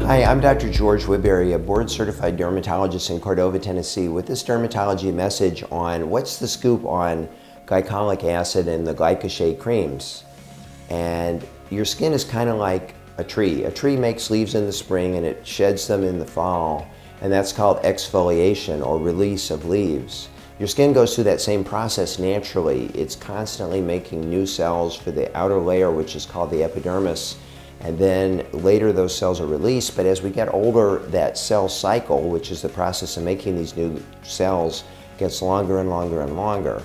Hi, I'm Dr. George Woodbury, a Board Certified Dermatologist in Cordova, Tennessee, with this dermatology message on what's the scoop on glycolic acid and the GlycoShea creams. And your skin is kind of like a tree. A tree makes leaves in the spring and it sheds them in the fall, and that's called exfoliation or release of leaves. Your skin goes through that same process naturally. It's constantly making new cells for the outer layer, which is called the epidermis. And then later those cells are released, but as we get older, that cell cycle, which is the process of making these new cells, gets longer and longer and longer.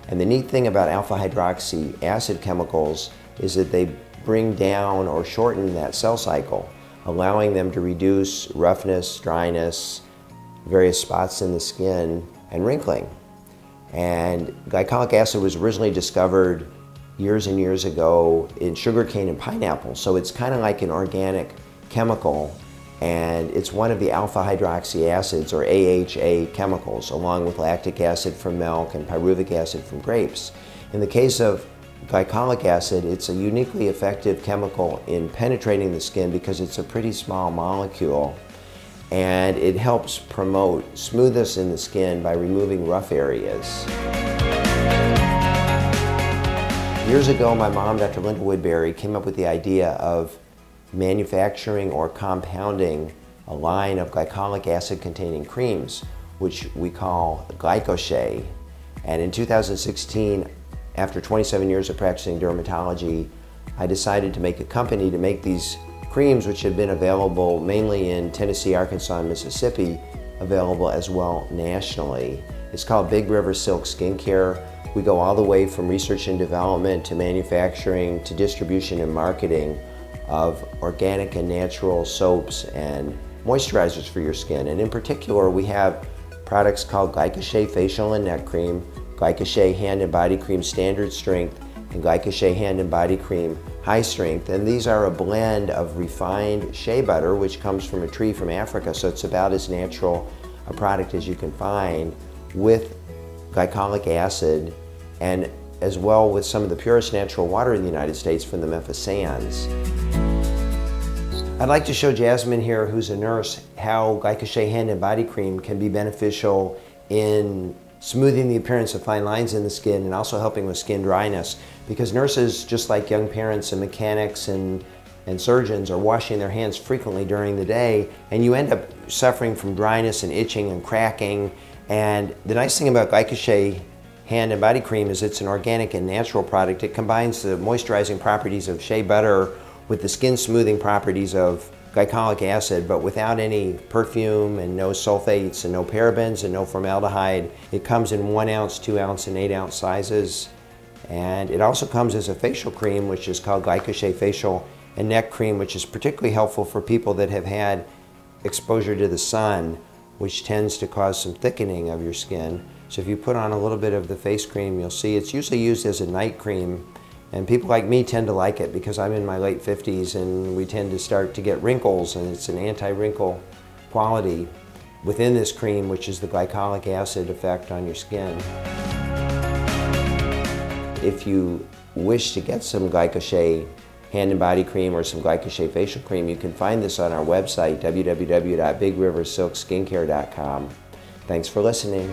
And the neat thing about alpha-hydroxy acid chemicals is that they bring down or shorten that cell cycle, allowing them to reduce roughness, dryness, various spots in the skin, and wrinkling. And glycolic acid was originally discovered years and years ago in sugarcane and pineapple. So it's kind of like an organic chemical, and it's one of the alpha-hydroxy acids or AHA chemicals, along with lactic acid from milk and pyruvic acid from grapes. In the case of glycolic acid, it's a uniquely effective chemical in penetrating the skin because it's a pretty small molecule, and it helps promote smoothness in the skin by removing rough areas. Years ago, my mom, Dr. Linda Woodbury, came up with the idea of manufacturing or compounding a line of glycolic acid-containing creams, which we call GlycoShea. And in 2016, after 27 years of practicing dermatology, I decided to make a company to make these creams, which have been available mainly in Tennessee, Arkansas, and Mississippi, available as well nationally. It's called Big River Silk Skincare. We go all the way from research and development to manufacturing to distribution and marketing of organic and natural soaps and moisturizers for your skin. And in particular, we have products called GlycoShea Facial and Neck Cream, GlycoShea Hand and Body Cream Standard Strength, and GlycoShea Hand and Body Cream High Strength. And these are a blend of refined shea butter, which comes from a tree from Africa, so it's about as natural a product as you can find, with glycolic acid, and as well with some of the purest natural water in the United States from the Memphis sands. I'd like to show Jasmine here, who's a nurse, how GlycoShea Hand and Body Cream can be beneficial in smoothing the appearance of fine lines in the skin and also helping with skin dryness, because nurses, just like young parents and mechanics and surgeons, are washing their hands frequently during the day, and you end up suffering from dryness and itching and cracking. And the nice thing about GlycoShea Hand and Body Cream is it's an organic and natural product. It combines the moisturizing properties of shea butter with the skin smoothing properties of glycolic acid, but without any perfume and no sulfates and no parabens and no formaldehyde. It comes in 1 ounce, 2 ounce, and 8 ounce sizes. And it also comes as a facial cream, which is called GlycoShea Facial and Neck Cream, which is particularly helpful for people that have had exposure to the sun, which tends to cause some thickening of your skin. So if you put on a little bit of the face cream, you'll see it's usually used as a night cream, and people like me tend to like it because I'm in my late 50s and we tend to start to get wrinkles, and it's an anti-wrinkle quality within this cream, which is the glycolic acid effect on your skin. If you wish to get some GlycoShea Hand and Body Cream or some GlycoShea Facial Cream, you can find this on our website, www.bigriversilkskincare.com. Thanks for listening.